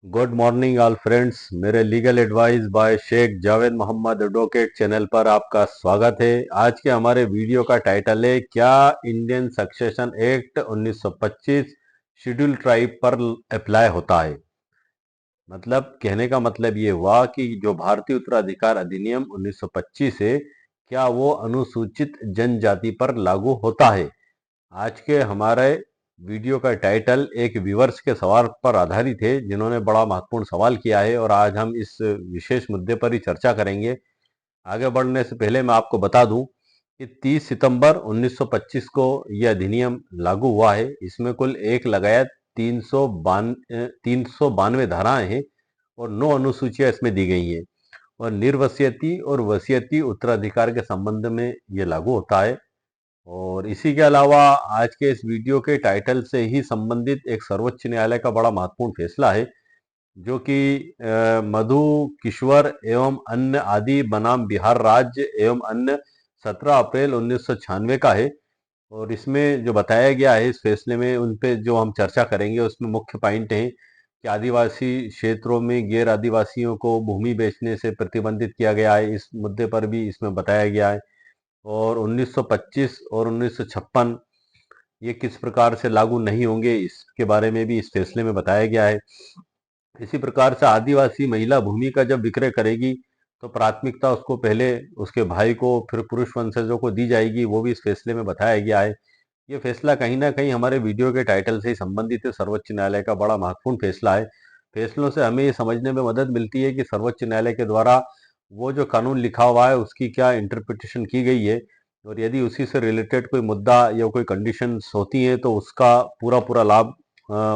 Good morning all friends. मेरे legal advice by Sheikh Javed Mohammad advocate channel पर आपका स्वागत है। आज के हमारे वीडियो का टाइटल है क्या Indian succession act 1925 schedule tribe पर अप्लाई होता है। मतलब कहने का मतलब ये हुआ कि जो भारतीय उत्तराधिकार अधिनियम 1925 है क्या वो अनुसूचित जनजाति पर लागू होता है। आज के हमारे वीडियो का टाइटल एक व्यूअर्स के सवाल पर आधारित है जिन्होंने बड़ा महत्वपूर्ण सवाल किया है और आज हम इस विशेष मुद्दे पर ही चर्चा करेंगे। आगे बढ़ने से पहले मैं आपको बता दूं कि 30 सितंबर 1925 को यह अधिनियम लागू हुआ है। इसमें कुल एक लगायत 392 धाराएं हैं और 9 अनुसूचियां इसमें दी गई हैं और निर्वसियती और वसीयती उत्तराधिकार के संबंध में ये लागू होता है। और इसी के अलावा आज के इस वीडियो के टाइटल से ही संबंधित एक सर्वोच्च न्यायालय का बड़ा महत्वपूर्ण फैसला है जो कि मधु किश्वर एवं अन्य आदि बनाम बिहार राज्य एवं अन्य 17 अप्रैल 1996 का है। और इसमें जो बताया गया है इस फैसले में उन पे जो हम चर्चा करेंगे उसमें मुख्य पॉइंट हैं कि आदिवासी क्षेत्रों में गैर आदिवासियों को भूमि बेचने से प्रतिबंधित किया गया है। इस मुद्दे पर भी इसमें बताया गया है। और 1925 और 1956 ये किस प्रकार से लागू नहीं होंगे इसके बारे में भी इस फैसले में बताया गया है। इसी प्रकार से आदिवासी महिला भूमि का जब विक्रय करेगी तो प्राथमिकता उसको पहले उसके भाई को फिर पुरुष वंशजों को दी जाएगी, वो भी इस फैसले में बताया गया है। ये फैसला कहीं ना कहीं हमारे वीडियो के टाइटल से ही संबंधित है। सर्वोच्च न्यायालय का बड़ा महत्वपूर्ण फैसला है। फैसलों से हमें ये समझने में मदद मिलती है कि सर्वोच्च न्यायालय के द्वारा वो जो कानून लिखा हुआ है उसकी क्या इंटरप्रिटेशन की गई है और यदि उसी से रिलेटेड कोई मुद्दा या कोई कंडीशंस होती हैं तो उसका पूरा पूरा लाभ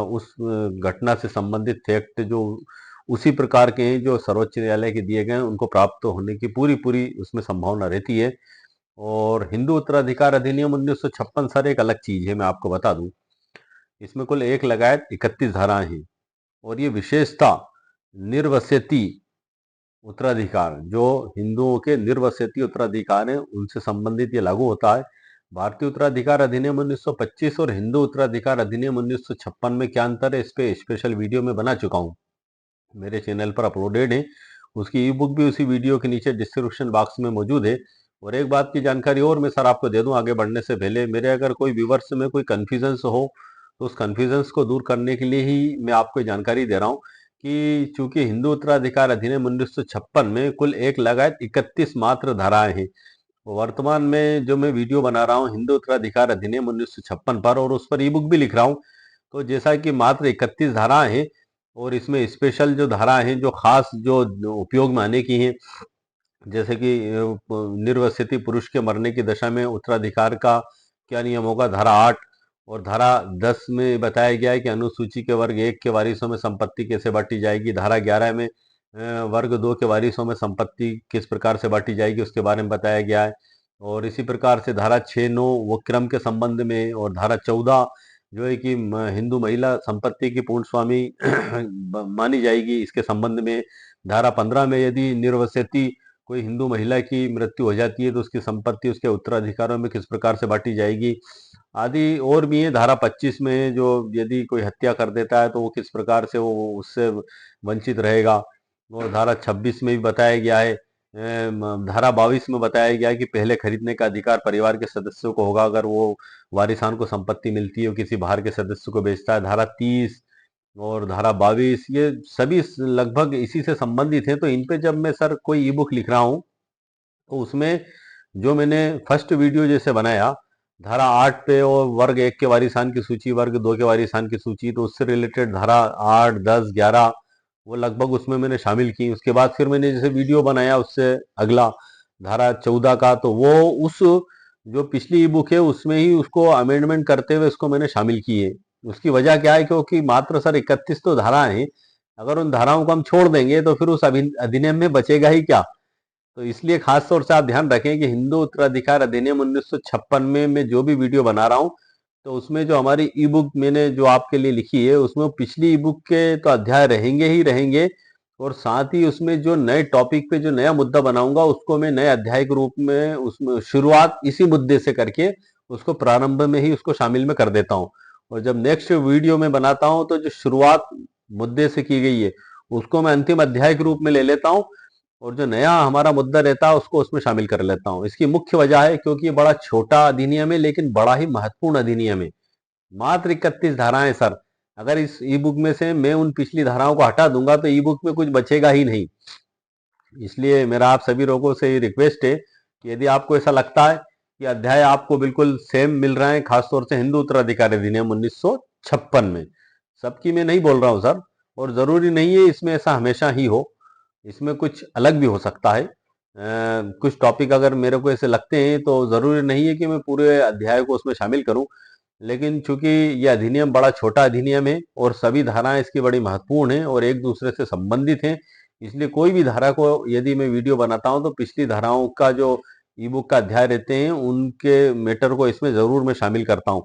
उस घटना से संबंधित फैक्ट जो उसी प्रकार के हैं जो सर्वोच्च न्यायालय के दिए गए हैं उनको प्राप्त होने की पूरी पूरी उसमें संभावना रहती है। और हिंदू उत्तराधिकार अधिनियम 1956 सर एक अलग चीज है, मैं आपको बता दूं। इसमें कुल एक लगायत 31 धाराएं हैं और ये विशेषता निर्वसती उत्तराधिकार जो हिंदुओं के निर्वसती उत्तराधिकार हैं उनसे संबंधित ये लागू होता है। भारतीय उत्तराधिकार अधिनियम 1925 और हिंदू उत्तराधिकार अधिनियम 1956 में क्या अंतर है इस पे स्पेशल वीडियो में बना चुका हूँ, मेरे चैनल पर अपलोडेड है। उसकी ई बुक भी उसी वीडियो के नीचे डिस्क्रिप्शन बॉक्स में मौजूद है। और एक बात की जानकारी और मैं सर आपको दे दूं आगे बढ़ने से पहले, मेरे अगर कोई व्यूवर्स में कोई कन्फ्यूजन्स हो तो उस कन्फ्यूजन्स को दूर करने के लिए ही मैं आपको ये जानकारी दे रहा हूँ कि चूंकि हिंदू उत्तराधिकार अधिनियम 1956 में कुल एक लगायत 31 मात्र धाराएं हैं। वर्तमान में जो मैं वीडियो बना रहा हूँ हिंदू उत्तराधिकार अधिनियम 1956 पर और उस पर ई बुक भी लिख रहा हूँ, तो जैसा कि मात्र 31 धाराएं हैं और इसमें स्पेशल जो धाराएं हैं जो खास जो उपयोग में आने की हैं, जैसे कि निर्वसित पुरुष के मरने की दशा में उत्तराधिकार का क्या नियम होगा, धारा 8। और धारा 10 में बताया गया है कि अनुसूची के वर्ग 1 के वारिसों में संपत्ति कैसे बांटी जाएगी। धारा 11 में वर्ग 2 के वारिसों में संपत्ति किस प्रकार से बांटी जाएगी उसके बारे में बताया गया है। और इसी प्रकार से धारा 6, 9 वो क्रम के संबंध में, और धारा 14 जो है कि हिंदू महिला संपत्ति की पूर्ण स्वामी मानी जाएगी इसके संबंध में। धारा 15 में यदि निर्वसती कोई हिंदू महिला की मृत्यु हो जाती है तो उसकी संपत्ति उसके उत्तराधिकारों में किस प्रकार से बांटी जाएगी आदि और भी है। धारा 25 में जो यदि कोई हत्या कर देता है तो वो किस प्रकार से वो उससे वंचित रहेगा। और धारा 26 में भी बताया गया है। धारा 22 में बताया गया है कि पहले खरीदने का अधिकार परिवार के सदस्यों को होगा अगर वो वारिसान को संपत्ति मिलती है और किसी बाहर के सदस्य को बेचता है। धारा 30 और धारा 22 ये सभी लगभग इसी से संबंधित हैं। तो इन पे जब मैं सर कोई ई बुक लिख रहा हूँ तो उसमें जो मैंने फर्स्ट वीडियो जैसे बनाया धारा 8 पे और वर्ग 1 के वारिसान की सूची, वर्ग 2 के वारिसान की सूची, तो उससे रिलेटेड धारा 8, 10, 11 वो लगभग उसमें मैंने शामिल की। उसके बाद फिर मैंने जैसे वीडियो बनाया उससे अगला धारा 14 का, तो वो उस जो पिछली ई बुक है उसमें ही उसको अमेंडमेंट करते हुए उसको मैंने शामिल की है। उसकी वजह क्या है, क्योंकि मात्र सर 31 तो धाराएं हैं, अगर उन धाराओं को हम छोड़ देंगे तो फिर उस अधिनियम में बचेगा ही क्या। तो इसलिए खास तौर से आप ध्यान रखें कि हिंदू उत्तराधिकार अधिनियम 1956 में मैं जो भी वीडियो बना रहा हूं तो उसमें जो हमारी ई बुक मैंने जो आपके लिए लिखी है उसमें पिछली ई बुक के तो अध्याय रहेंगे ही रहेंगे और साथ ही उसमें जो नए टॉपिक पे जो नया मुद्दा बनाऊंगा उसको मैं नए अध्याय के रूप में उसमें शुरुआत इसी मुद्दे से करके उसको प्रारंभ में ही उसको शामिल में कर देता हूँ। और जब नेक्स्ट वीडियो में बनाता हूँ तो जो शुरुआत मुद्दे से की गई है उसको मैं अंतिम अध्याय के रूप में ले लेता हूँ, और जो नया हमारा मुद्दा रहता है उसको उसमें शामिल कर लेता हूँ। इसकी मुख्य वजह है क्योंकि ये बड़ा छोटा अधिनियम है लेकिन बड़ा ही महत्वपूर्ण अधिनियम है। मात्र 31 धाराएं सर। अगर इस ई बुक में से मैं उन पिछली धाराओं को हटा दूंगा तो ई बुक में कुछ बचेगा ही नहीं। इसलिए मेरा आप सभी लोगों से रिक्वेस्ट है कि यदि आपको ऐसा लगता है कि अध्याय आपको बिल्कुल सेम मिल रहे हैं, खासतौर से हिंदू उत्तराधिकार अधिनियम 1956 में, सबकी मैं नहीं बोल रहा हूं सर, और जरूरी नहीं है इसमें ऐसा हमेशा ही हो, इसमें कुछ अलग भी हो सकता है। कुछ टॉपिक अगर मेरे को ऐसे लगते हैं तो जरूरी नहीं है कि मैं पूरे अध्याय को उसमें शामिल करूं। लेकिन चूंकि यह अधिनियम बड़ा छोटा अधिनियम है और सभी धाराएं इसकी बड़ी महत्वपूर्ण हैं और एक दूसरे से संबंधित हैं, इसलिए कोई भी धारा को यदि मैं वीडियो बनाता हूं तो पिछली धाराओं का जो ई बुक का अध्याय रहते हैं उनके मैटर को इसमें जरूर मैं शामिल करता हूं।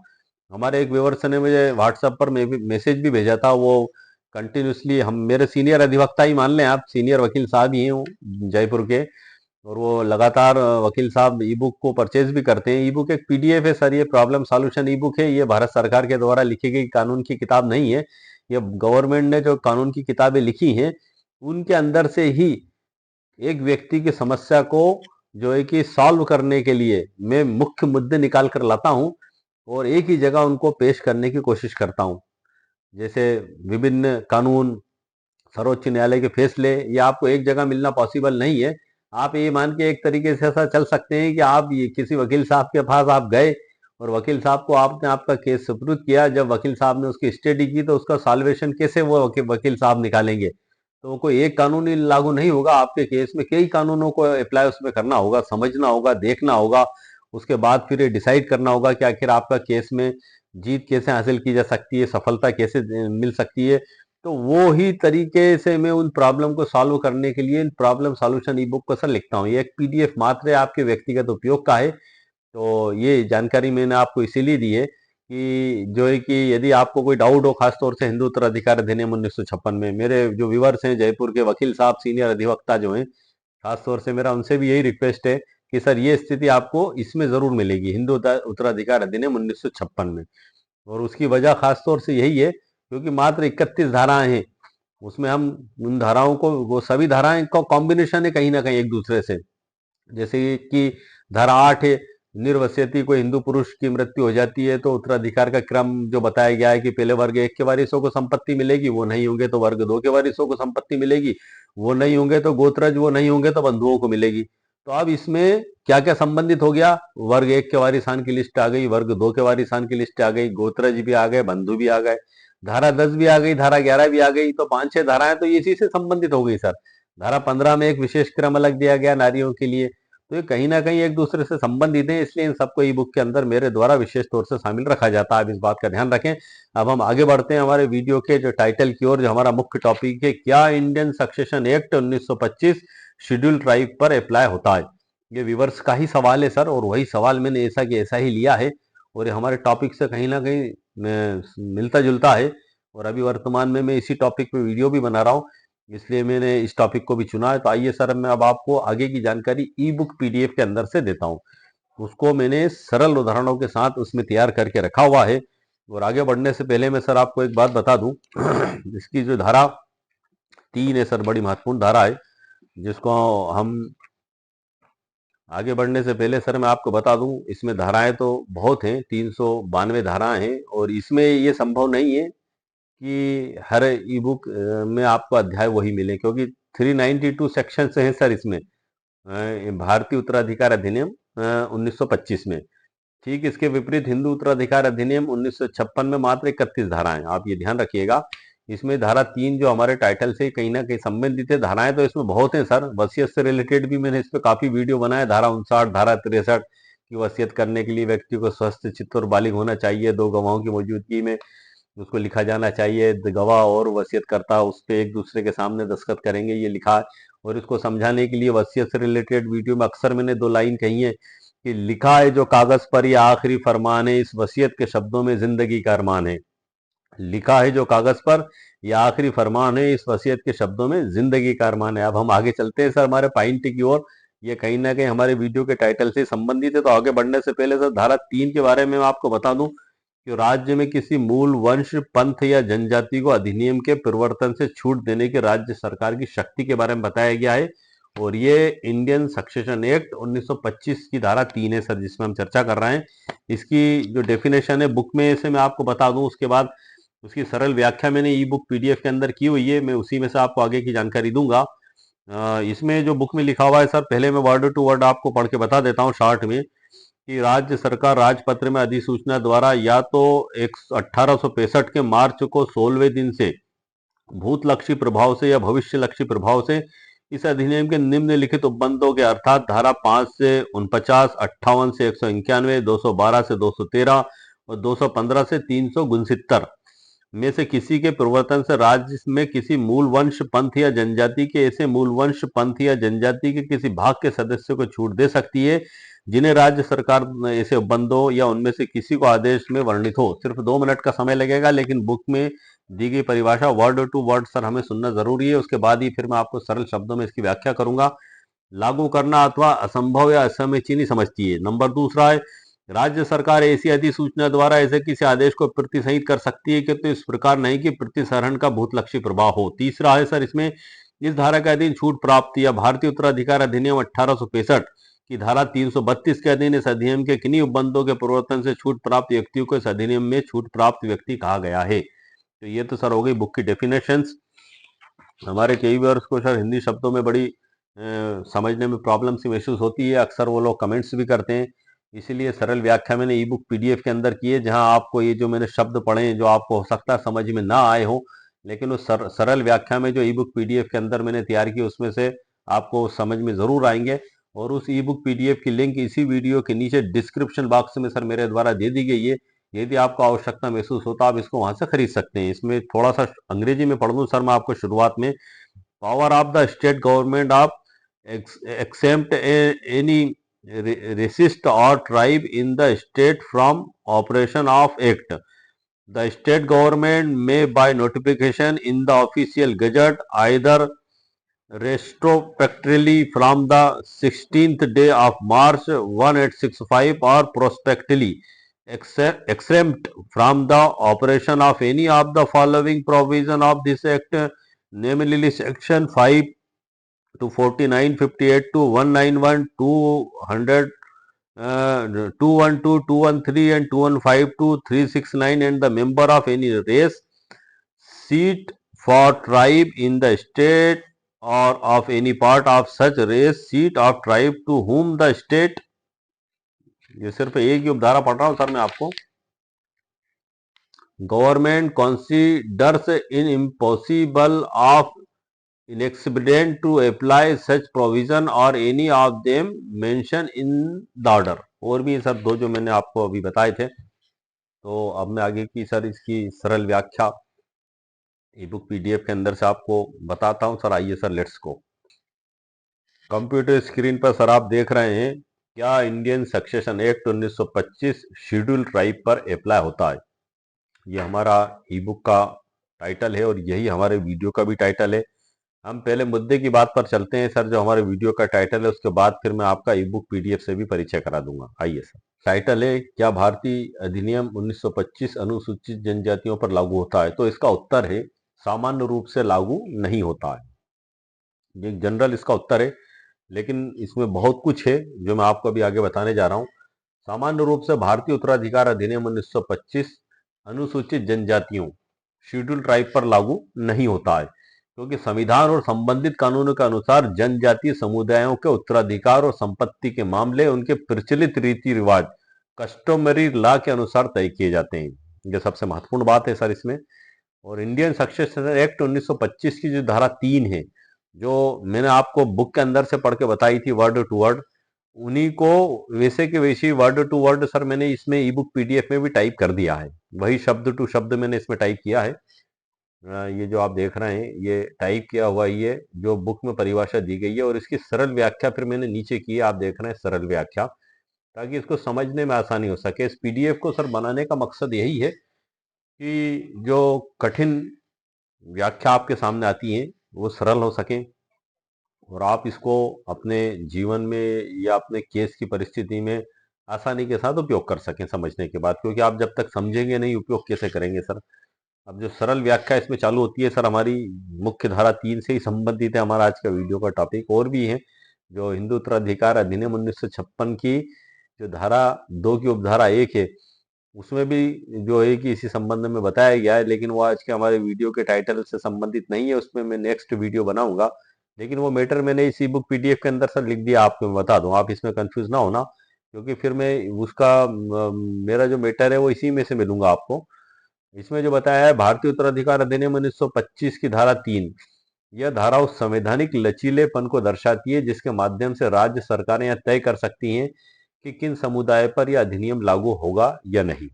हमारे एक व्यूअर्स ने मुझे व्हाट्सएप पर मैसेज भी भेजा था। वो कंटिन्यूसली, हम मेरे सीनियर अधिवक्ता ही मान लें, आप सीनियर वकील साहब ही हैं जयपुर के, और वो लगातार वकील साहब ई बुक को परचेज भी करते हैं। ई बुक एक पीडीएफ है सर, ये प्रॉब्लम सॉल्यूशन ई बुक है, ये भारत सरकार के द्वारा लिखी गई कानून की किताब नहीं है। ये गवर्नमेंट ने जो कानून की किताबें लिखी हैं उनके अंदर से ही एक व्यक्ति की समस्या को जो है कि सॉल्व करने के लिए मैं मुख्य मुद्दे निकाल कर लाता हूं और एक ही जगह उनको पेश करने की कोशिश करता हूं। जैसे विभिन्न कानून, सर्वोच्च न्यायालय के फैसले, ये आपको एक जगह मिलना पॉसिबल नहीं है। आप ये मान के एक तरीके से ऐसा चल सकते हैं कि आप ये किसी वकील साहब के पास आप गए और वकील साहब को आपने आपका केस सुपुर्द किया, जब वकील साहब ने उसकी स्टडी की तो उसका सॉल्वेशन कैसे वो वकील साहब निकालेंगे? तो वो कोई एक कानून ही लागू नहीं होगा, आपके केस में कई कानूनों को अप्लाई उसमें करना होगा, समझना होगा, देखना होगा, उसके बाद फिर ये डिसाइड करना होगा कि आखिर आपका केस में जीत कैसे हासिल की जा सकती है, सफलता कैसे मिल सकती है। तो वो ही तरीके से मैं उन प्रॉब्लम को सॉल्व करने के लिए प्रॉब्लम सॉल्यूशन ई बुक को सर लिखता हूँ। ये एक पीडीएफ मात्र है, आपके व्यक्तिगत उपयोग का है। तो ये जानकारी मैंने आपको इसीलिए दी है कि जो है कि यदि आपको कोई डाउट हो, खासतौर से हिंदू उत्तराधिकार अधिनियम 1956 में, मेरे जो व्यूवर्स हैं जयपुर के वकील साहब सीनियर अधिवक्ता जो हैं, खासतौर से मेरा उनसे भी यही रिक्वेस्ट है कि सर ये स्थिति आपको इसमें जरूर मिलेगी, हिंदू उत्तराधिकार अधिनियम 1956 में। और उसकी वजह खासतौर से यही है क्योंकि मात्र 31 धाराएं हैं, उसमें हम उन धाराओं को, वो सभी धाराएं का कॉम्बिनेशन है कहीं ना कहीं एक दूसरे से। जैसे कि धारा 8 है, निर्वस्यति कोई हिंदू पुरुष की मृत्यु हो जाती है तो उत्तराधिकार का क्रम जो बताया गया है कि पहले वर्ग 1 के वारिसों को संपत्ति मिलेगी, वो नहीं होंगे तो वर्ग 2 के वारिसों को संपत्ति मिलेगी, वो नहीं होंगे तो गोत्रज, वो नहीं होंगे तो बंधुओं को मिलेगी। तो अब इसमें क्या क्या संबंधित हो गया? वर्ग 1 के वारिसान की लिस्ट आ गई, वर्ग 2 के वारिसान की लिस्ट आ गई, गोत्रज भी आ गए, बंधु भी आ गए, धारा 10 भी आ गई, धारा 11 भी आ गई, तो 5-6 धाराएं तो इसी से संबंधित हो गई सर। धारा 15 में एक विशेष क्रम अलग दिया गया नारियों के लिए। तो ये कहीं ना कहीं एक दूसरे से संबंधित है, इसलिए इन सबको ई बुक के अंदर मेरे द्वारा विशेष तौर से शामिल रखा जाता है। आप इस बात का ध्यान रखें। अब हम आगे बढ़ते हैं हमारे वीडियो के जो टाइटल की ओर, जो हमारा मुख्य टॉपिक है, क्या Indian succession act 1925 schedule tribe पर अप्लाई होता है? ये व्यूवर्स का ही सवाल है सर, और वही सवाल मैंने ऐसा कि ऐसा ही लिया है और ये हमारे टॉपिक से कहीं ना कहीं मिलता जुलता है। और अभी वर्तमान में मैं इसी टॉपिक पे वीडियो भी बना रहा हूँ, इसलिए मैंने इस टॉपिक को भी चुना है। तो आइए सर, मैं अब आपको आगे की जानकारी ई बुक पीडीएफ के अंदर से देता हूँ। उसको मैंने सरल उदाहरणों के साथ उसमें तैयार करके रखा हुआ है। और आगे बढ़ने से पहले मैं सर आपको एक बात बता दूं, इसकी जो धारा 3 है सर, बड़ी महत्वपूर्ण धारा है, जिसको हम आगे बढ़ने से पहले सर मैं आपको बता दूं, इसमें धाराएं तो बहुत हैं, 392 धाराएं हैं, और इसमें ये संभव नहीं है कि हर ई बुक में आपको अध्याय वही मिले, क्योंकि 392 सेक्शन हैं सर इसमें, भारतीय उत्तराधिकार अधिनियम 1925 में। ठीक इसके विपरीत हिंदू उत्तराधिकार अधिनियम 1956 में मात्र 31 धाराएं। आप ये ध्यान रखिएगा। इसमें धारा 3 जो हमारे टाइटल से कहीं ना कहीं संबंधित है, धाराएं तो इसमें बहुत हैं सर। वसीयत से रिलेटेड भी मैंने इस पर काफी वीडियो बनाया। धारा 59, धारा 63 की वसीयत करने के लिए व्यक्ति को स्वस्थ चित्त और बालिग होना चाहिए, 2 गवाहों की मौजूदगी में उसको लिखा जाना चाहिए, गवाह और वसीयतकर्ता उस पर एक दूसरे के सामने दस्तखत करेंगे, ये लिखा है। और इसको समझाने के लिए वसीयत से रिलेटेड वीडियो में अक्सर मैंने 2 लाइन कही है कि लिखा है जो कागज पर ये आखिरी फरमान है, इस वसीयत के शब्दों में जिंदगी का अरमान है। लिखा है जो कागज पर ये आखिरी फरमान है, इस वसीयत के शब्दों में जिंदगी का अरमान है। अब हम आगे चलते हैं सर हमारे पॉइंट की ओर। ये कहीं ना कहीं हमारे वीडियो के टाइटल से संबंधित है। तो आगे बढ़ने से पहले सर धारा 3 के बारे में मैं आपको बता दूं कि राज्य में किसी मूल वंश, पंथ या जनजाति को अधिनियम के प्रवर्तन से छूट देने की राज्य सरकार की शक्ति के बारे में बताया गया है। और ये इंडियन सक्सेशन एक्ट 1925 की धारा 3 है सर, जिसमें हम चर्चा कर रहे हैं। इसकी जो डेफिनेशन है बुक में से मैं आपको बता दूं, उसके बाद उसकी सरल व्याख्या मैंने ई बुक पीडीएफ के अंदर की हुई है, मैं उसी में से आपको आगे की जानकारी दूंगा। इसमें जो बुक में लिखा हुआ है सर, पहले मैं वर्ड टू वर्ड आपको पढ़ के बता देता हूँ शॉर्ट में, कि राज्य सरकार राजपत्र में अधिसूचना द्वारा या तो 1865 के मार्च को 16वें दिन से भूतलक्षी प्रभाव से या भविष्यलक्षी प्रभाव से इस अधिनियम के निम्नलिखित उपबंधों के अर्थात धारा 5 से 49, 58 से 191, 212 से 213 और 215 से 369 में से किसी के प्रवर्तन से राज्य में किसी मूल वंश, पंथ या जनजाति के ऐसे मूल वंश, पंथ या जनजाति के किसी भाग के सदस्य को छूट दे सकती है जिन्हें राज्य सरकार ऐसे उपबंधों या उनमें से किसी को आदेश में वर्णित हो। सिर्फ 2 मिनट का समय लगेगा, लेकिन बुक में दी गई परिभाषा वर्ड टू वर्ड सर हमें सुनना जरूरी है। उसके बाद ही फिर मैं आपको सरल शब्दों में इसकी व्याख्या करूंगा। लागू करना अथवा असंभव या असमचीनी समझती है। नंबर दूसरा है, राज्य सरकार ऐसी अधिसूचना द्वारा ऐसे किसी आदेश को प्रतिसंहित कर सकती है कि तो इस प्रकार नहीं कि प्रतिसरण का भूतलक्षी प्रभाव हो। तीसरा है सर, इसमें इस धारा के अधीन छूट प्राप्त या भारतीय उत्तराधिकार अधिनियम 1865 की धारा 332 के अधीन इस अधिनियम के किन्हीं उपबंधों के प्रवर्तन से छूट प्राप्त व्यक्तियों को इस अधिनियम में छूट प्राप्त व्यक्ति कहा गया है। तो ये तो सर हो गई बुक की डेफिनेशंस। हमारे कई वर्ष को सर हिंदी शब्दों में बड़ी समझने में प्रॉब्लम सी महसूस होती है, अक्सर वो लोग कमेंट्स भी करते हैं, इसीलिए सरल व्याख्या मैंने ई बुक पीडीएफ के अंदर की है, जहां आपको ये जो मैंने शब्द पढ़े हैं जो आपको हो सकता है समझ में ना आए हो, लेकिन उस सरल व्याख्या में जो ई बुक पीडीएफ के अंदर मैंने तैयार की उसमें से आपको समझ में जरूर आएंगे। और उस ई बुक पीडीएफ की लिंक इसी वीडियो के नीचे डिस्क्रिप्शन बॉक्स में सर मेरे द्वारा दे दी गई है। यदि आपको आवश्यकता महसूस होता आप इसको वहां से खरीद सकते हैं। इसमें थोड़ा सा अंग्रेजी में पढ़ दूं सर मैं आपको शुरुआत में। Power of the state government of exempt any resist or tribe in the state from operation of act. The state government may by notification in the official gazette either retrospectively from the 16th day of March 1865 or prospectively exempt from the operation of any of the following provision of this act, namely section 5 to 49, 58 to 191, 200, 212, 213 and 215 to 369, and the member of any race, seat for tribe in the state or of any part of such race, seat of tribe to whom the state, ये सिर्फ एक ही उपधारा पढ़ रहा हूं sir मैं आपको, government considers in impossible of inexpedient to apply such provision or any of them mentioned in the order। और भी सर दो जो मैंने आपको अभी बताए थे। तो अब मैं आगे की सर इसकी सरल व्याख्या ई बुक पीडीएफ के अंदर से आपको बताता हूं सर। आइए sir let's go. Computer screen पर सर आप देख रहे हैं, क्या Indian succession act 1925 schedule tribe पर अप्लाई होता है। ये हमारा ई बुक का टाइटल है और यही हमारे वीडियो का भी टाइटल है। हम पहले मुद्दे की बात पर चलते हैं सर, जो हमारे वीडियो का टाइटल है, उसके बाद फिर मैं आपका ई बुक पीडीएफ से भी परिचय करा दूंगा। आइए सर, टाइटल है, क्या भारतीय अधिनियम 1925 अनुसूचित जनजातियों पर लागू होता है। तो इसका उत्तर है सामान्य रूप से लागू नहीं होता है। ये जनरल इसका उत्तर है, लेकिन इसमें बहुत कुछ है जो मैं आपको अभी आगे बताने जा रहा हूँ। सामान्य रूप से भारतीय उत्तराधिकार अधिनियम 1925 अनुसूचित जनजातियों शेड्यूल ट्राइब पर लागू नहीं होता है, क्योंकि संविधान और संबंधित कानूनों के अनुसार जनजातीय समुदायों के उत्तराधिकार और संपत्ति के मामले उनके प्रचलित रीति रिवाज कस्टमरी लॉ के अनुसार तय किए जाते हैं। ये सबसे महत्वपूर्ण बात है सर इसमें। और इंडियन सक्सेशन एक्ट 1925 की जो धारा 3 है, जो मैंने आपको बुक के अंदर से पढ़ के बताई थी वर्ड टू वर्ड, उन्हीं को वैसे के वैसे वर्ड टू वर्ड सर मैंने इसमें ई बुक पीडीएफ में भी टाइप कर दिया है। वही शब्द टू शब्द मैंने इसमें टाइप किया है। ये जो आप देख रहे हैं ये टाइप किया हुआ ये जो बुक में परिभाषा दी गई है, और इसकी सरल व्याख्या फिर मैंने नीचे की है, आप देख रहे हैं सरल व्याख्या, ताकि इसको समझने में आसानी हो सके। इस पीडीएफ को सर बनाने का मकसद यही है कि जो कठिन व्याख्या आपके सामने आती है वो सरल हो सके, और आप इसको अपने जीवन में या अपने केस की परिस्थिति में आसानी के साथ उपयोग कर सकें समझने के बाद, क्योंकि आप जब तक समझेंगे नहीं उपयोग कैसे करेंगे सर। अब जो सरल व्याख्या इसमें चालू होती है सर, हमारी मुख्य धारा 3 से ही संबंधित है हमारा आज का वीडियो का टॉपिक। और भी है जो हिंदू उत्तराधिकार अधिनियम 1956 की जो धारा 2 की उपधारा 1 है, उसमें भी जो है कि इसी संबंध में बताया गया है, लेकिन वो आज के हमारे वीडियो के टाइटल से संबंधित नहीं है, उसमें मैं नेक्स्ट वीडियो बनाऊंगा। लेकिन वो मैटर मैंने इसी बुक पीडीएफ के अंदर सर लिख दिया, आपको मैं बता दूं, आप इसमें कंफ्यूज ना होना, क्योंकि फिर मैं उसका मेरा जो मैटर है वो इसी में से मिलूंगा आपको। इसमें जो बताया है भारतीय उत्तराधिकार अधिनियम 1925 की धारा 3, यह धारा उस संवैधानिक लचीलेपन को दर्शाती है जिसके माध्यम से राज्य सरकारें यह तय कर सकती हैं कि किन समुदाय पर यह अधिनियम लागू होगा या नहीं।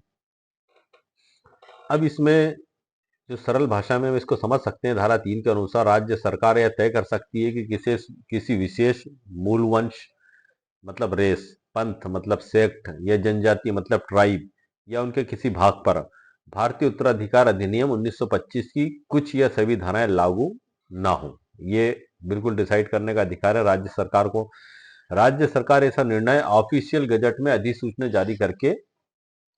अब इसमें जो सरल भाषा में हम इसको समझ सकते हैं, धारा 3 के अनुसार राज्य सरकार यह तय कर सकती है कि किसी विशेष मूल वंश मतलब रेस, पंथ मतलब सेक्ट, या जनजाति मतलब ट्राइब, या उनके किसी भाग पर भारतीय उत्तराधिकार अधिनियम 1925 की कुछ या सभी धाराएं लागू ना हो। ये बिल्कुल डिसाइड करने का अधिकार है राज्य सरकार को। राज्य सरकार ऐसा निर्णय ऑफिशियल गजट में अधिसूचना जारी करके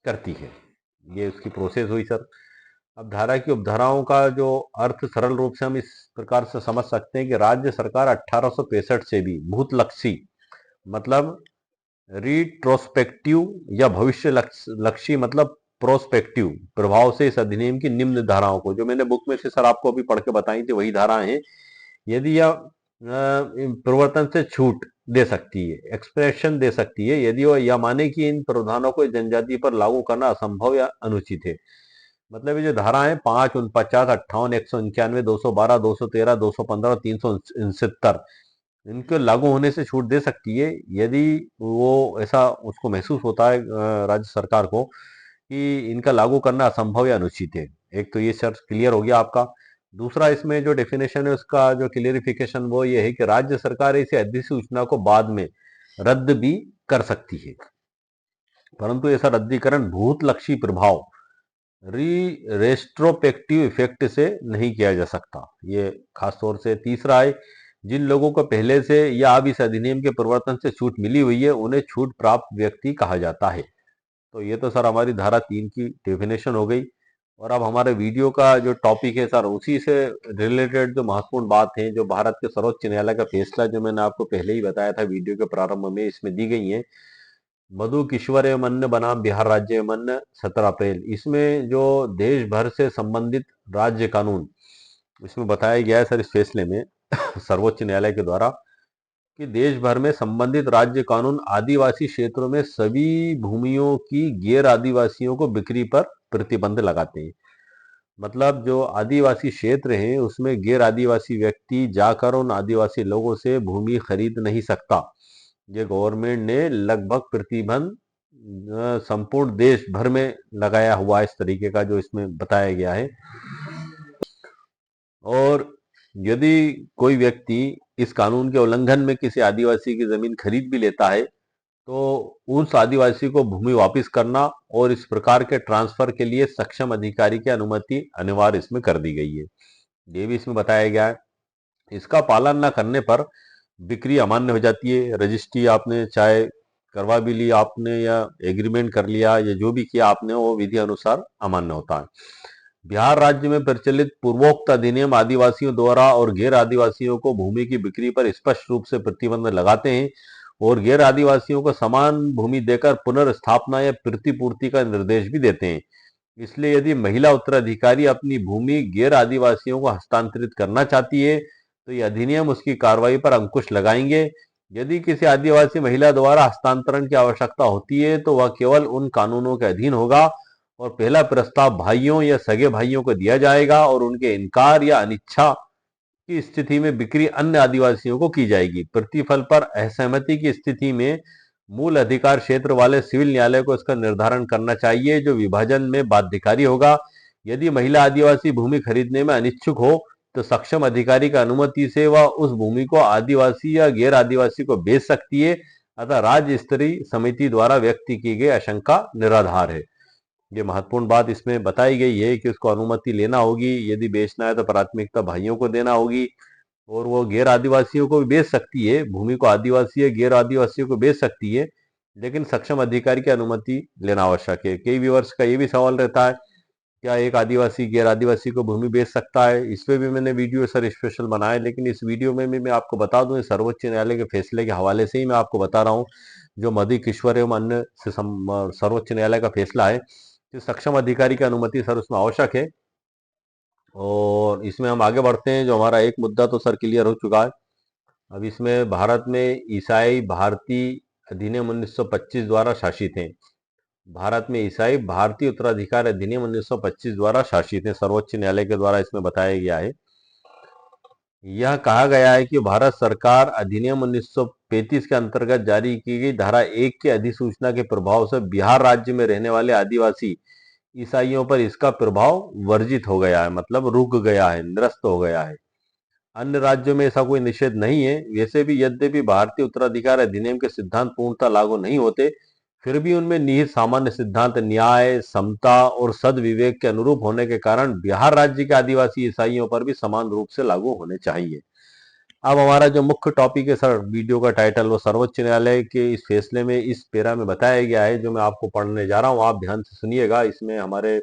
करती है। ये उसकी प्रोसेस हुई सर। अब धारा की उपधाराओं का जो अर्थ सरल रूप से हम इस प्रकार से समझ सकते हैं कि राज्य सरकार 1865 से भी भूतलक्षी मतलब रिट्रोस्पेक्टिव या भविष्य लक्षी मतलब प्रोस्पेक्टिव प्रभाव से इस अधिनियम की निम्न धाराओं को, जो मैंने बुक में से सर आपको अभी पढ़ के बताई थी वही धाराएं हैं, यदि यह प्रवर्तन से छूट दे सकती है, एक्सप्रेशन दे सकती है, यदि वह यह माने कि इन प्रावधानों को जनजाति पर लागू करना असंभव या अनुचित है। मतलब ये जो धारा है 5, 49, 58, 191, 212, 213, 215 और 369, इनके लागू होने से छूट दे सकती है यदि वो ऐसा उसको महसूस होता है राज्य सरकार को कि इनका लागू करना असंभव या अनुचित है। एक तो ये शर्त क्लियर हो गया आपका। दूसरा इसमें जो डेफिनेशन है उसका जो क्लियरिफिकेशन वो ये है कि राज्य सरकार इस अधिसूचना को बाद में रद्द भी कर सकती है, परंतु ऐसा रद्दीकरण भूतलक्षी प्रभाव रेस्ट्रोपेक्टिव इफेक्ट से नहीं किया जा सकता। ये खास तौर से तीसरा है, जिन लोगों को पहले से या अब इस अधिनियम के प्रवर्तन से छूट मिली हुई है उन्हें छूट प्राप्त व्यक्ति कहा जाता है। तो ये तो सर हमारी धारा 3 की डेफिनेशन हो गई। और अब हमारे वीडियो का जो टॉपिक है सर, उसी से रिलेटेड जो महत्वपूर्ण बात है, जो भारत के सर्वोच्च न्यायालय का फैसला जो मैंने आपको पहले ही बताया था वीडियो के प्रारंभ में, इसमें दी गई है। मधु किश्वर एवं अन्य बनाम बिहार राज्य एवं अन्य 17 अप्रैल, इसमें जो देश भर से संबंधित राज्य कानून इसमें बताया गया है सर इस फैसले में सर्वोच्च न्यायालय के द्वारा कि देश भर में संबंधित राज्य कानून आदिवासी क्षेत्रों में सभी भूमियों की गैर आदिवासियों को बिक्री पर प्रतिबंध लगाते हैं। मतलब जो आदिवासी क्षेत्र हैं उसमें गैर आदिवासी व्यक्ति जाकर उन आदिवासी लोगों से भूमि खरीद नहीं सकता। ये गवर्नमेंट ने लगभग प्रतिबंध संपूर्ण देश भर में लगाया हुआ इस तरीके का जो इसमें बताया गया है। और यदि कोई व्यक्ति इस कानून के उल्लंघन में किसी आदिवासी की जमीन खरीद भी लेता है तो उस आदिवासी को भूमि वापस करना और इस प्रकार के ट्रांसफर के लिए सक्षम अधिकारी की अनुमति अनिवार्य इसमें कर दी गई है। ये भी इसमें बताया गया है। इसका पालन न करने पर बिक्री अमान्य हो जाती है। रजिस्ट्री आपने चाहे करवा भी ली आपने या एग्रीमेंट कर लिया या जो भी किया आपने, वो विधि अनुसार अमान्य होता है। बिहार राज्य में प्रचलित पूर्वोक्त अधिनियम आदिवासियों द्वारा और गैर आदिवासियों को भूमि की बिक्री पर स्पष्ट रूप से प्रतिबंध लगाते हैं और गैर आदिवासियों को समान भूमि देकर पुनर्स्थापना या प्रतिपूर्ति का निर्देश भी देते हैं। इसलिए यदि महिला उत्तराधिकारी अपनी भूमि गैर आदिवासियों को हस्तांतरित करना चाहती है तो यह अधिनियम उसकी कार्रवाई पर अंकुश लगाएंगे। यदि किसी आदिवासी महिला द्वारा हस्तांतरण की आवश्यकता होती है तो वह केवल उन कानूनों के अधीन होगा और पहला प्रस्ताव भाइयों या सगे भाइयों को दिया जाएगा और उनके इनकार या अनिच्छा की स्थिति में बिक्री अन्य आदिवासियों को की जाएगी। प्रतिफल पर असहमति की स्थिति में मूल अधिकार क्षेत्र वाले सिविल न्यायालय को इसका निर्धारण करना चाहिए जो विभाजन में बाध्यकारी होगा। यदि महिला आदिवासी भूमि खरीदने में अनिच्छुक हो तो सक्षम अधिकारी की अनुमति से वह उस भूमि को आदिवासी या गैर आदिवासी को बेच सकती है। अतः राज्य स्तरीय समिति द्वारा व्यक्त की गई आशंका निराधार है। ये महत्वपूर्ण बात इसमें बताई गई है कि उसको अनुमति लेना होगी। यदि बेचना है तो प्राथमिकता भाइयों को देना होगी और वो गैर आदिवासियों को भी बेच सकती है, भूमि को आदिवासी या गैर आदिवासियों को बेच सकती है। लेकिन सक्षम अधिकारी की अनुमति लेना आवश्यक है। कई व्यूअर्स का ये भी सवाल रहता है, क्या एक आदिवासी गैर आदिवासी को भूमि बेच सकता है? इस पे भी मैंने वीडियो सर स्पेशल बनाया, लेकिन इस वीडियो में भी मैं आपको बता दूं, सर्वोच्च न्यायालय के फैसले के हवाले से ही मैं आपको बता रहा हूं, जो मध्य ईश्वर एवं अन्य से सर्वोच्च न्यायालय का फैसला है कि सक्षम अधिकारी की अनुमति सर उसमें आवश्यक है। और इसमें हम आगे बढ़ते हैं। जो हमारा एक मुद्दा तो सर क्लियर हो चुका है। अब इसमें भारत में ईसाई भारतीय अधिनियम 1925 द्वारा शासित हैं। भारत में ईसाई भारतीय उत्तराधिकार अधिनियम 1925 द्वारा शासित है, सर्वोच्च न्यायालय के द्वारा इसमें बताया गया है। यह कहा गया है कि भारत सरकार अधिनियम 1935 के अंतर्गत जारी की गई धारा 1 की अधिसूचना के प्रभाव से बिहार राज्य में रहने वाले आदिवासी ईसाइयों पर इसका प्रभाव वर्जित हो गया है, मतलब रुक गया है, निरस्त हो गया है। अन्य राज्यों में ऐसा कोई निषेध नहीं है। वैसे भी यद्यपि भारतीय उत्तराधिकार अधिनियम के सिद्धांत पूर्णतः लागू नहीं होते, फिर भी उनमें निहित सामान्य सिद्धांत न्याय, समता और सद्विवेक के अनुरूप होने के कारण बिहार राज्य के आदिवासी ईसाइयों पर भी समान रूप से लागू होने चाहिए। अब हमारा जो मुख्य टॉपिक है सर, वीडियो का टाइटल, वो सर्वोच्च न्यायालय के इस फैसले में इस पेरा में बताया गया है, जो मैं आपको पढ़ने जा रहा हूँ। आप ध्यान से सुनिएगा। इसमें हमारे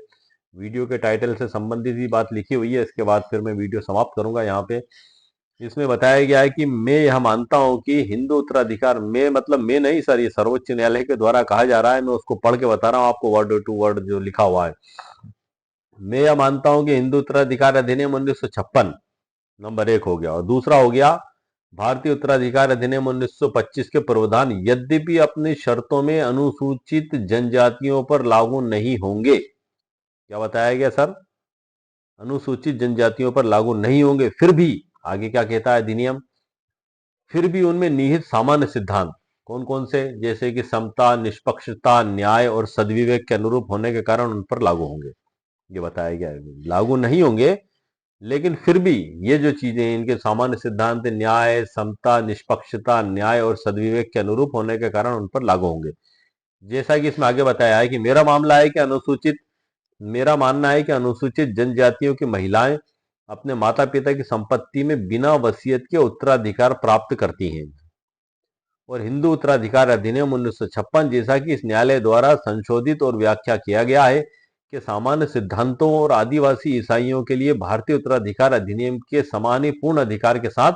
वीडियो के टाइटल से संबंधित ही बात लिखी हुई है। इसके बाद फिर मैं वीडियो समाप्त करूंगा यहाँ पे। इसमें बताया गया है कि मैं यह मानता हूं कि हिंदू उत्तराधिकार, मैं मतलब मैं नहीं सर, ये सर्वोच्च न्यायालय के द्वारा कहा जा रहा है, मैं उसको पढ़ के बता रहा हूं आपको वर्ड टू वर्ड जो लिखा हुआ है। मैं यह मानता हूं कि हिंदू उत्तराधिकार अधिनियम 1956 नंबर 1 हो गया, और दूसरा हो गया भारतीय उत्तराधिकार अधिनियम 1925 के प्रावधान यद्यपि अपनी शर्तों में अनुसूचित जनजातियों पर लागू नहीं होंगे। क्या बताया गया सर? अनुसूचित जनजातियों पर लागू नहीं होंगे, फिर भी आगे क्या कहता है अधिनियम, फिर भी उनमें निहित सामान्य सिद्धांत कौन कौन से, जैसे कि समता, निष्पक्षता, न्याय और सद्विवेक के अनुरूप होने के कारण उन पर लागू होंगे। ये बताया गया है। लागू नहीं होंगे, लेकिन फिर भी ये जो चीजें, इनके सामान्य सिद्धांत न्याय, समता, निष्पक्षता, न्याय और सद्विवेक के अनुरूप होने के कारण उन पर लागू होंगे। जैसा कि इसमें आगे बताया है कि मेरा मानना है कि अनुसूचित जनजातियों की महिलाएं अपने माता पिता की संपत्ति में बिना वसीयत के उत्तराधिकार प्राप्त करती हैं। और हिंदू उत्तराधिकार अधिनियम 1956, जैसा कि इस न्यायालय द्वारा संशोधित और व्याख्या किया गया है, कि सामान्य सिद्धांतों और आदिवासी ईसाइयों के लिए भारतीय उत्तराधिकार अधिनियम के समान ही पूर्ण अधिकार के साथ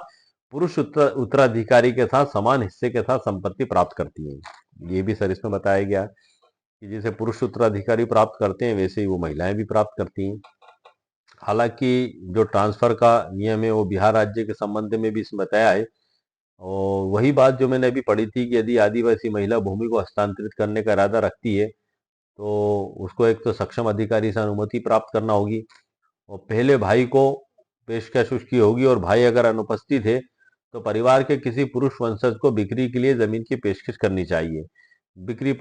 पुरुष उत्तराधिकारी के साथ समान हिस्से के साथ संपत्ति प्राप्त करती हैं। ये भी सर इसमें बताया गया है कि जैसे पुरुष उत्तराधिकारी प्राप्त करते हैं, वैसे ही वो महिलाएं भी प्राप्त करती हैं। हालांकि जो ट्रांसफर का नियम है वो बिहार राज्य के संबंध में भी इसमें बताया है। और वही बात जो मैंने अभी पढ़ी थी कि यदि आदिवासी महिला भूमि को हस्तांतरित करने का इरादा रखती है, तो उसको एक तो सक्षम अधिकारी से अनुमति प्राप्त करना होगी, और पहले भाई को पेशकश उसकी होगी, और भाई अगर अनुपस्थित है तो परिवार के किसी पुरुष वंशज को बिक्री के लिए जमीन की पेशकश करनी चाहिए। बिक्री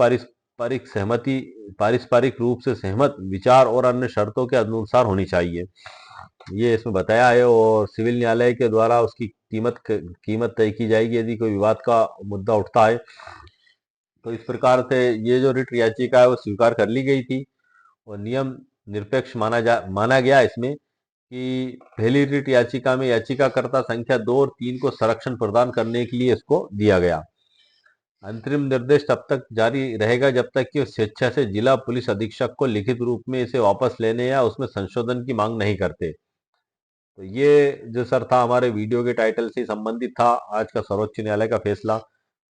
पारस्परिक रूप से सहमत विचार और अन्य शर्तों के अनुसार होनी चाहिए, ये इसमें बताया है। और सिविल न्यायालय के द्वारा उसकी कीमत तय की जाएगी यदि कोई विवाद का मुद्दा उठता है। तो इस प्रकार से ये जो रिट याचिका है वो स्वीकार कर ली गई थी, और नियम निरपेक्ष माना गया इसमें कि पहली रिट याचिका में याचिकाकर्ता संख्या 2 और 3 को संरक्षण प्रदान करने के लिए इसको दिया गया। अंतरिम निर्देश तब तक जारी रहेगा जब तक कि स्वेच्छा से जिला पुलिस अधीक्षक को लिखित रूप में इसे वापस लेने या उसमें संशोधन की मांग नहीं करते। तो ये जो सर था हमारे वीडियो के टाइटल से संबंधित था आज का सर्वोच्च न्यायालय का फैसला।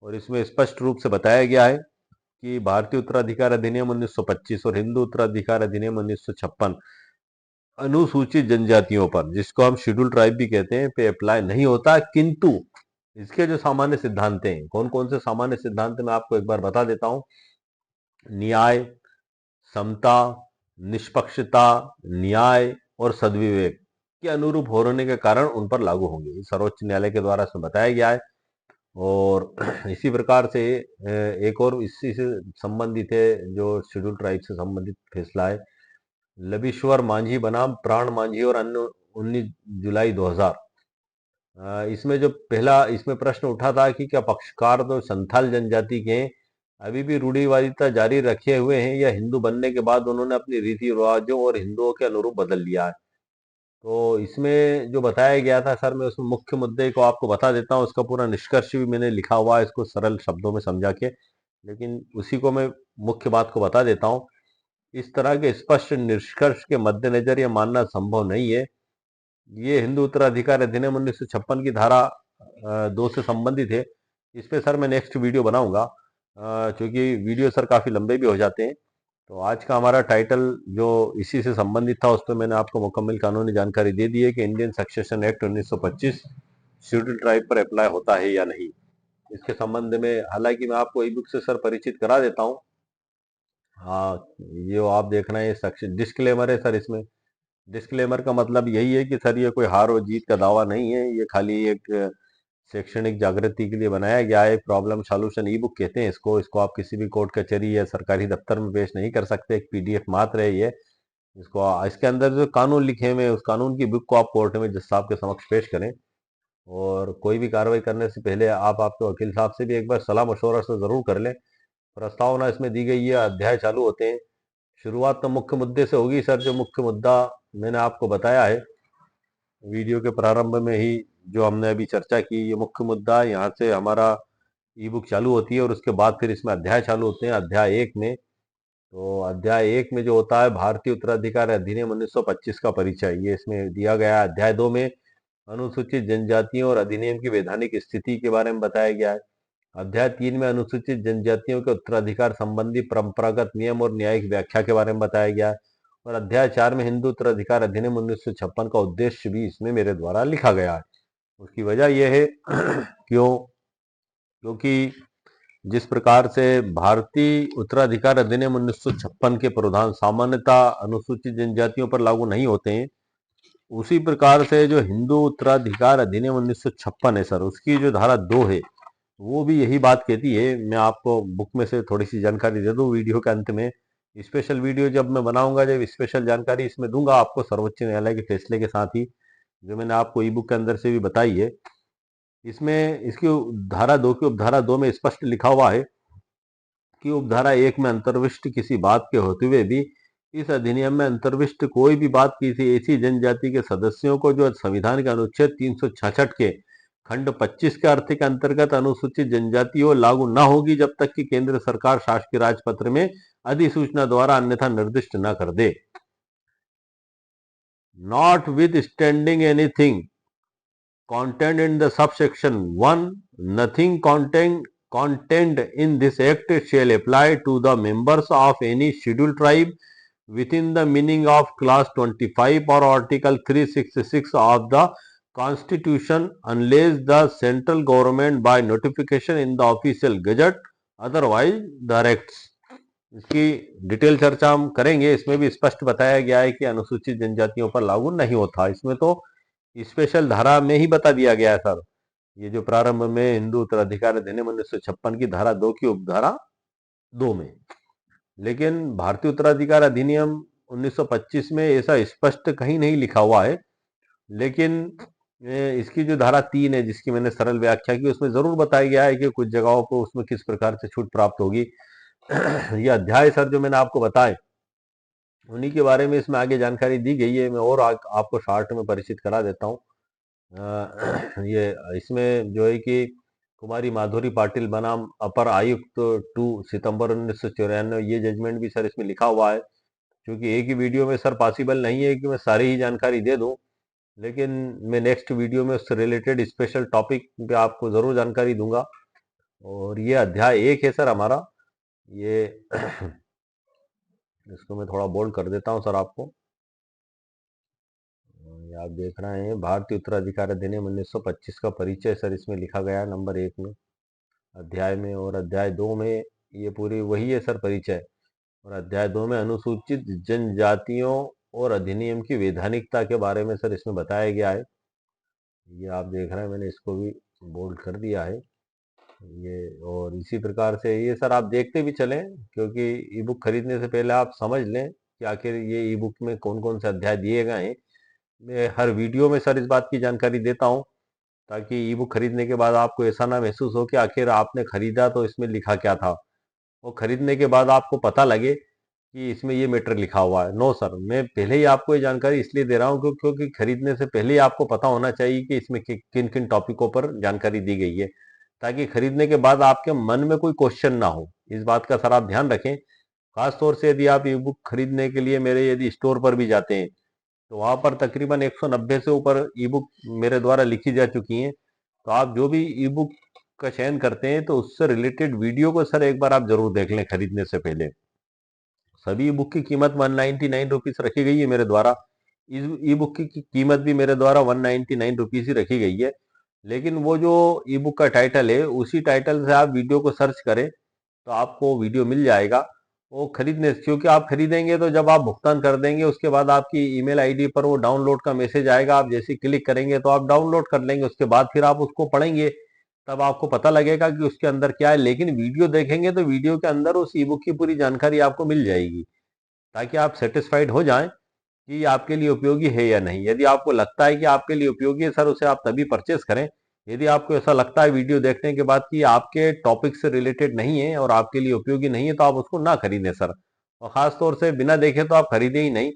और इसमें स्पष्ट रूप से बताया गया है कि भारतीय उत्तराधिकार अधिनियम 1925 और हिंदू उत्तराधिकार अधिनियम 1956 अनुसूचित जनजातियों पर, जिसको हम शेड्यूल ट्राइब भी कहते हैं, पे अप्लाई नहीं होता। किंतु इसके जो सामान्य सिद्धांत हैं, कौन कौन से सामान्य सिद्धांत मैं आपको एक बार बता देता हूं। न्याय, समता, निष्पक्षता, न्याय और सद्विवेक के अनुरूप होने के कारण उन पर लागू होंगे, सर्वोच्च न्यायालय के द्वारा इसमें बताया गया है। और इसी प्रकार से एक और इसी से संबंधित है, जो शेड्यूल ट्राइब से संबंधित फैसला है, लबीश्वर मांझी बनाम प्राण मांझी और अन्य 19 जुलाई 2000। इसमें जो पहला इसमें प्रश्न उठा था कि क्या पक्षकार तो संथाल जनजाति के हैं, अभी भी रूढ़िवादिता जारी रखे हुए हैं, या हिंदू बनने के बाद उन्होंने अपनी रीति रिवाजों और हिंदुओं के अनुरूप बदल लिया है। तो इसमें जो बताया गया था सर, मैं उसमें मुख्य मुद्दे को आपको बता देता हूँ। उसका पूरा निष्कर्ष भी मैंने लिखा हुआ है, इसको सरल शब्दों में समझा के। लेकिन उसी को मैं मुख्य बात को बता देता हूँ। इस तरह के स्पष्ट निष्कर्ष के मद्देनजर यह मानना संभव नहीं है। ये हिंदू उत्तराधिकार अधिनियम 1956 की धारा 2 से संबंधित है। इस पे सर मैं नेक्स्ट वीडियो बनाऊंगा, क्योंकि वीडियो सर काफी लंबे भी हो जाते हैं। तो आज का हमारा टाइटल जो इसी से संबंधित था, उस पर मैंने आपको मुकम्मल कानूनी जानकारी दे दी है कि Indian succession act 1925 schedule tribe पर अप्लाई होता है या नहीं। इसके संबंध में हालांकि मैं आपको ई बुक से सर परिचित करा देता हूँ। हाँ, ये आप देखना है, सेक्शन डिस्क्लेमर है सर इसमें। डिस्क्लेमर का मतलब यही है कि सर ये कोई हार और जीत का दावा नहीं है, ये खाली एक शैक्षणिक जागृति के लिए बनाया गया है। प्रॉब्लम सॉल्यूशन ई बुक कहते हैं इसको आप किसी भी कोर्ट कचहरी या सरकारी दफ्तर में पेश नहीं कर सकते, एक पीडीएफ मात्र है ये। इसके अंदर जो कानून लिखे हुए हैं उस कानून की बुक को आप कोर्ट में जज साहब के समक्ष पेश करें, और कोई भी कार्रवाई करने से पहले आप आपके वकील साहब से भी एक बार सलाह मशवरा से जरूर कर लें। प्रस्तावना इसमें दी गई है, अध्याय चालू होते हैं। शुरुआत तो मुख्य मुद्दे से होगी सर। जो मुख्य मुद्दा मैंने आपको बताया है वीडियो के प्रारंभ में ही, जो हमने अभी चर्चा की, ये मुख्य मुद्दा यहाँ से हमारा ई बुक चालू होती है और उसके बाद फिर इसमें अध्याय चालू होते हैं। अध्याय 1 में, तो अध्याय 1 में जो होता है भारतीय उत्तराधिकार अधिनियम 1925 का परिचय, ये इसमें दिया गया है। अध्याय 2 में अनुसूचित जनजातियों और अधिनियम की वैधानिक स्थिति के बारे में बताया गया है। अध्याय 3 में अनुसूचित जनजातियों के उत्तराधिकार संबंधी परंपरागत नियम और न्यायिक व्याख्या के बारे में बताया गया है। और अध्याय 4 में हिंदू उत्तराधिकार अधिनियम 1956 का उद्देश्य भी इसमें मेरे द्वारा लिखा गया है। उसकी वजह यह है क्योंकि जिस प्रकार से भारतीय उत्तराधिकार अधिनियम 1956 के प्रावधान सामान्यतः अनुसूचित जनजातियों पर लागू नहीं होते हैं, उसी प्रकार से जो हिंदू उत्तराधिकार अधिनियम 1956 है सर, उसकी जो धारा 2 है वो भी यही बात कहती है। मैं आपको बुक में से थोड़ी सी जानकारी दे दूं वीडियो के अंत में। स्पेशल वीडियो जब मैं बनाऊंगा, जब स्पेशल जानकारी इसमें दूंगा आपको सर्वोच्च न्यायालय के फैसले के साथ ही, जो मैंने आपको ई बुक के अंदर से भी बताई है। इसमें इसकी धारा 2 की उपधारा 2 में स्पष्ट लिखा हुआ है कि उपधारा 1 में अंतर्विष्ट किसी बात के होते हुए भी इस अधिनियम में अंतर्विष्ट कोई भी बात किसी ऐसी जनजाति के सदस्यों को जो संविधान के अनुच्छेद 366 के खंड 25 के अर्थ के अंतर्गत अनुसूचित जनजाति हो लागू न होगी, जब तक कि केंद्र सरकार शासकीय राजपत्र में अधिसूचना द्वारा अन्यथा निर्दिष्ट न कर दे। Notwithstanding anything contained in the subsection 1, nothing contained in this act shall apply to the members of any scheduled tribe within the meaning of clause 25 or article 366 of the constitution, unless the central government by notification in the official gazette otherwise directs। इसकी detail चर्चा हम करेंगे। इसमें भी स्पष्ट बताया गया है कि अनुसूचित जनजातियों पर लागू नहीं होता। इसमें तो स्पेशल धारा में ही बता दिया गया है सर। ये जो प्रारंभ में हिंदू उत्तराधिकार अधिनियम 1956 की धारा 2 की उपधारा 2 में, लेकिन भारतीय उत्तराधिकार अधिनियम 1925 में ऐसा स्पष्ट कहीं नहीं लिखा हुआ है। लेकिन इसकी जो धारा 3 है, जिसकी मैंने सरल व्याख्या की, उसमें जरूर बताया गया है कि कुछ जगहों को उसमें किस प्रकार से छूट प्राप्त होगी। ये अध्याय सर जो मैंने आपको बताए उन्हीं के बारे में इसमें आगे जानकारी दी गई है। मैं और आपको शॉर्ट में परिचित करा देता हूँ। ये इसमें जो है कि कुमारी माधुरी पाटिल बनाम अपर आयुक्त 2 सितंबर 1994, ये जजमेंट भी सर इसमें लिखा हुआ है। क्योंकि एक ही वीडियो में सर पॉसिबल नहीं है कि मैं सारी ही जानकारी दे दूं, लेकिन मैं नेक्स्ट वीडियो में उससे रिलेटेड स्पेशल टॉपिक पे आपको जरूर जानकारी दूंगा। और ये अध्याय 1 है सर हमारा। ये इसको मैं थोड़ा बोल्ड कर देता हूं सर आपको। ये आप देख रहे हैं भारतीय उत्तराधिकार अधिनियम 1925 का परिचय सर इसमें लिखा गया है नंबर 1 में, अध्याय में। और अध्याय 2 में ये पूरी वही है सर परिचय। और अध्याय 2 में अनुसूचित जनजातियों और अधिनियम की वैधानिकता के बारे में सर इसमें बताया गया है। ये आप देख रहे हैं, मैंने इसको भी बोल्ड कर दिया है ये। और इसी प्रकार से ये सर आप देखते भी चलें, क्योंकि ई बुक खरीदने से पहले आप समझ लें कि आखिर ये ई बुक में कौन कौन से अध्याय दिए गए हैं। मैं हर वीडियो में सर इस बात की जानकारी देता हूँ, ताकि ई बुक खरीदने के बाद आपको ऐसा ना महसूस हो कि आखिर आपने खरीदा तो इसमें लिखा क्या था, और खरीदने के बाद आपको पता लगे कि इसमें ये मैटर लिखा हुआ है। नो सर, मैं पहले ही आपको ये जानकारी इसलिए दे रहा हूँ क्योंकि खरीदने से पहले ही आपको पता होना चाहिए कि इसमें किन किन टॉपिकों पर जानकारी दी गई है, ताकि खरीदने के बाद आपके मन में कोई क्वेश्चन ना हो। इस बात का सर आप ध्यान रखें। खास तौर से यदि आप ई बुक खरीदने के लिए मेरे यदि स्टोर पर भी जाते हैं तो वहां पर तकरीबन 190 से ऊपर ई बुक मेरे द्वारा लिखी जा चुकी हैं। तो आप जो भी ई बुक का चयन करते हैं तो उससे रिलेटेड वीडियो को सर एक बार आप जरूर देख लें खरीदने से पहले। सभी ई बुक की कीमत 199 रुपीज रखी गई है मेरे द्वारा। इस ई बुक की कीमत भी मेरे द्वारा 199 रुपीज ही रखी गई है। लेकिन वो जो ई बुक का टाइटल है उसी टाइटल से आप वीडियो को सर्च करें तो आपको वीडियो मिल जाएगा। वो खरीदने, क्योंकि आप खरीदेंगे तो जब आप भुगतान कर देंगे उसके बाद आपकी ईमेल आईडी पर वो डाउनलोड का मैसेज आएगा। आप जैसे क्लिक करेंगे तो आप डाउनलोड कर लेंगे, उसके बाद फिर आप उसको पढ़ेंगे, तब आपको पता लगेगा कि उसके अंदर क्या है। लेकिन वीडियो देखेंगे तो वीडियो के अंदर उस ई बुक की पूरी जानकारी आपको मिल जाएगी, ताकि आप सेटिस्फाइड हो जाएं कि ये आपके लिए उपयोगी है या नहीं। यदि आपको लगता है कि आपके लिए उपयोगी है सर, उसे आप तभी परचेस करें। यदि आपको ऐसा लगता है वीडियो देखने के बाद कि आपके टॉपिक से रिलेटेड नहीं है और आपके लिए उपयोगी नहीं है तो आप उसको ना खरीदें सर। और खास तौर से बिना देखे तो आप खरीदें ही नहीं,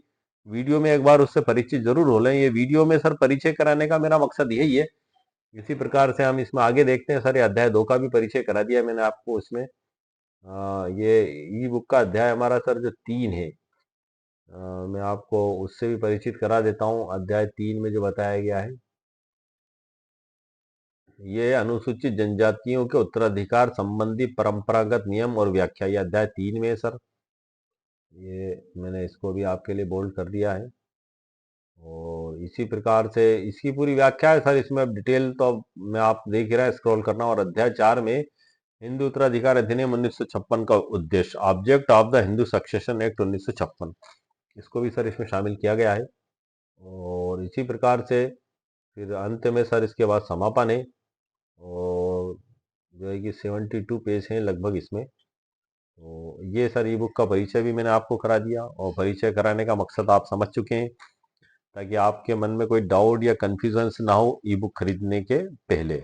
वीडियो में एक बार उससे परिचित जरूर हो लें। ये वीडियो में सर परिचय कराने का मेरा मकसद यही है। इसी प्रकार से हम इसमें आगे देखते हैं सर। ये अध्याय 2 का भी परिचय करा दिया मैंने आपको इसमें। ये ई बुक का अध्याय हमारा सर जो 3 है, मैं आपको उससे भी परिचित करा देता हूँ। अध्याय 3 में जो बताया गया है, ये अनुसूचित जनजातियों के उत्तराधिकार संबंधी परंपरागत नियम और व्याख्या, ये अध्याय 3 में है सर। ये मैंने इसको भी आपके लिए बोल्ड कर दिया है। और इसी प्रकार से इसकी पूरी व्याख्या है सर इसमें। अब डिटेल तो अब मैं आप देख ही रहे हैं, स्क्रॉल करना। और अध्याय 4 में हिंदू उत्तराधिकार अधिनियम 1956 का उद्देश्य, object of the Hindu succession act 1956, इसको भी सर इसमें शामिल किया गया है। और इसी प्रकार से फिर अंत में सर इसके बाद समापन है। और जो है कि 72 पेज हैं लगभग इसमें। तो ये सर ई बुक का परिचय भी मैंने आपको करा दिया, और परिचय कराने का मकसद आप समझ चुके हैं, ताकि आपके मन में कोई डाउट या कंफ्यूजन ना हो ई बुक खरीदने के पहले।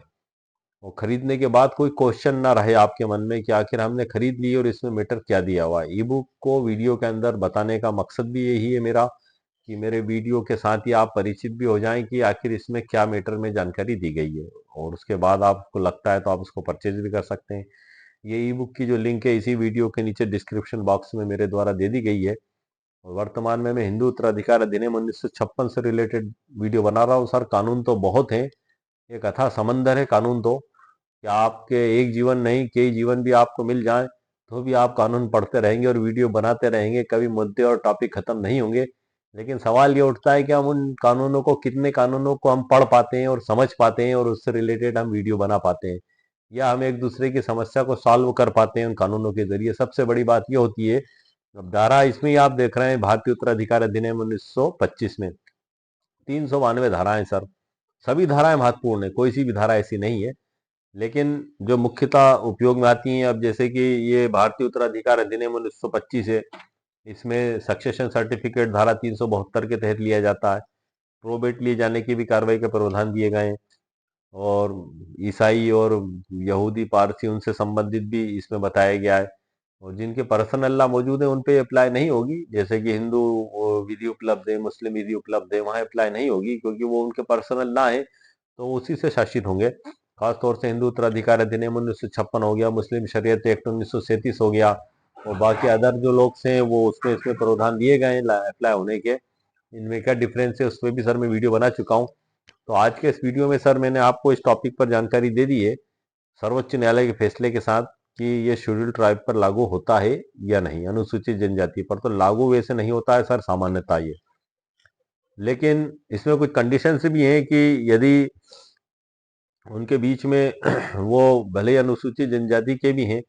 और खरीदने के बाद कोई क्वेश्चन ना रहे आपके मन में कि आखिर हमने खरीद ली और इसमें मैटर क्या दिया हुआ है। ई बुक को वीडियो के अंदर बताने का मकसद भी यही है मेरा, कि मेरे वीडियो के साथ ही आप परिचित भी हो जाएं कि आखिर इसमें क्या मैटर में जानकारी दी गई है। और उसके बाद आपको लगता है तो आप उसको परचेज भी कर सकते हैं। ये ई बुक की जो लिंक है इसी वीडियो के नीचे डिस्क्रिप्शन बॉक्स में मेरे द्वारा दे दी गई है। और वर्तमान में मैं हिंदू उत्तराधिकार अधिनियम 1956 से रिलेटेड वीडियो बना रहा हूँ सर। कानून तो बहुत है, एक अथाह समंदर है कानून तो, कि आपके एक जीवन नहीं कई जीवन भी आपको मिल जाए तो भी आप कानून पढ़ते रहेंगे और वीडियो बनाते रहेंगे, कभी मुद्दे और टॉपिक खत्म नहीं होंगे। लेकिन सवाल ये उठता है कि हम उन कानूनों को, कितने कानूनों को हम पढ़ पाते हैं और समझ पाते हैं और उससे रिलेटेड हम वीडियो बना पाते हैं, या हम एक दूसरे की समस्या को सॉल्व कर पाते हैं उन कानूनों के जरिए। सबसे बड़ी बात ये होती है, अब धारा इसमें ही आप देख रहे हैं भारतीय उत्तराधिकार अधिनियम 1925 में 392 धाराएं सर। सभी धाराएं महत्वपूर्ण है, कोई सी भी धारा ऐसी नहीं है। लेकिन जो मुख्यतः उपयोग में आती हैं, अब जैसे कि ये भारतीय उत्तराधिकार अधिनियम 1925 है, इसमें सक्सेशन सर्टिफिकेट धारा 372 के तहत लिया जाता है। प्रोबेट लिए जाने की भी कार्रवाई के प्रावधान दिए गए हैं। और ईसाई और यहूदी पारसी उनसे संबंधित भी इसमें बताया गया है। और जिनके पर्सनल लॉ मौजूद है उन पे अप्लाई नहीं होगी, जैसे कि हिंदू विधि उपलब्ध है, मुस्लिम विधि उपलब्ध है, वहां अप्लाई नहीं होगी, क्योंकि वो उनके पर्सनल लॉ है तो उसी से शासित होंगे। खासतौर से हिंदू उत्तराधिकार अधिनियम 1956 हो गया, मुस्लिम शरीयत एक्ट 1937 हो गया, और बाकी अदर जो लोग हैं वो उसमें इसमें प्रावधान दिए गए हैं अप्लाई होने के। इनमें क्या डिफरेंस है उस पर भी सर मैं वीडियो बना चुका हूँ। तो आज के इस वीडियो में सर मैंने आपको इस टॉपिक पर जानकारी दे दी है, सर्वोच्च न्यायालय के फैसले के साथ, कि ये शेड्यूल ट्राइब पर लागू होता है या नहीं। अनुसूचित जनजाति पर तो लागू वैसे नहीं होता है सर सामान्यतः ये, लेकिन इसमें कुछ कंडीशंस भी हैं कि यदि उनके बीच में वो भले ही अनुसूचित जनजाति के भी हैं,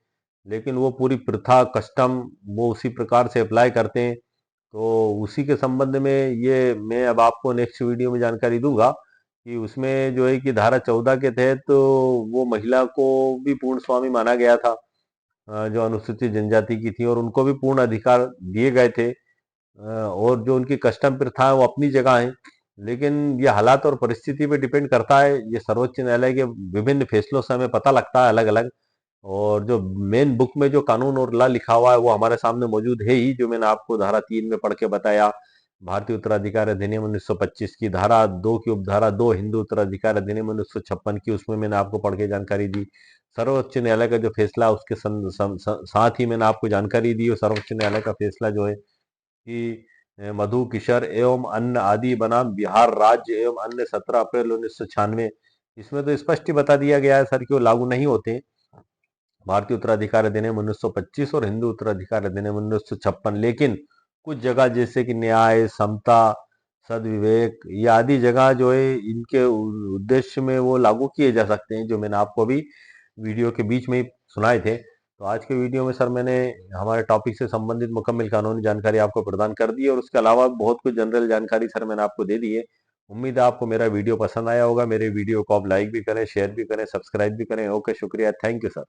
लेकिन वो पूरी प्रथा कस्टम वो उसी प्रकार से अप्लाई करते हैं, तो उसी के संबंध में ये मैं अब आपको नेक्स्ट वीडियो में जानकारी दूंगा। कि उसमें जो है कि धारा 14 के तहत तो वो महिला को भी पूर्ण स्वामी माना गया था, जो अनुसूचित जनजाति की थी, और उनको भी पूर्ण अधिकार दिए गए थे। और जो उनकी कस्टम प्रथा है वो अपनी जगह है, लेकिन ये हालात और परिस्थिति पे डिपेंड करता है। ये सर्वोच्च न्यायालय के विभिन्न फैसलों से हमें पता लगता है अलग अलग। और जो मेन बुक में जो कानून और लॉ लिखा हुआ है वो हमारे सामने मौजूद है ही, जो मैंने आपको धारा 3 में पढ़ के बताया, भारतीय उत्तराधिकार अधिनियम 1925 की धारा 2 की उपधारा 2, हिंदू उत्तराधिकार अधिनियम 1956 की, उसमें मैंने आपको पढ़ के जानकारी दी। सर्वोच्च न्यायालय का जो फैसला उसके साथ ही मैंने आपको जानकारी दी, और सर्वोच्च न्यायालय का फैसला जो है कि मधु किशोर एवं अन्य आदि बनाम बिहार राज्य एवं अन्य 17 अप्रैल 1996, इसमें तो स्पष्ट ही बता दिया गया है सर कि वो लागू नहीं होते। भारतीय उत्तराधिकार अधिनियम 1925 और हिंदू उत्तराधिकार अधिनियम 1956, लेकिन कुछ जगह जैसे कि न्याय, समता, सदविवेक, ये आदि जगह जो है इनके उद्देश्य में वो लागू किए जा सकते हैं, जो मैंने आपको अभी वीडियो के बीच में ही सुनाए थे। तो आज के वीडियो में सर मैंने हमारे टॉपिक से संबंधित मुकम्मल कानूनी जानकारी आपको प्रदान कर दी है, और उसके अलावा बहुत कुछ जनरल जानकारी सर मैंने आपको दे दी है। उम्मीद है आपको मेरा वीडियो पसंद आया होगा। मेरे वीडियो को आप लाइक भी करें, शेयर भी करें, सब्सक्राइब भी करें। ओके, शुक्रिया, थैंक यू सर।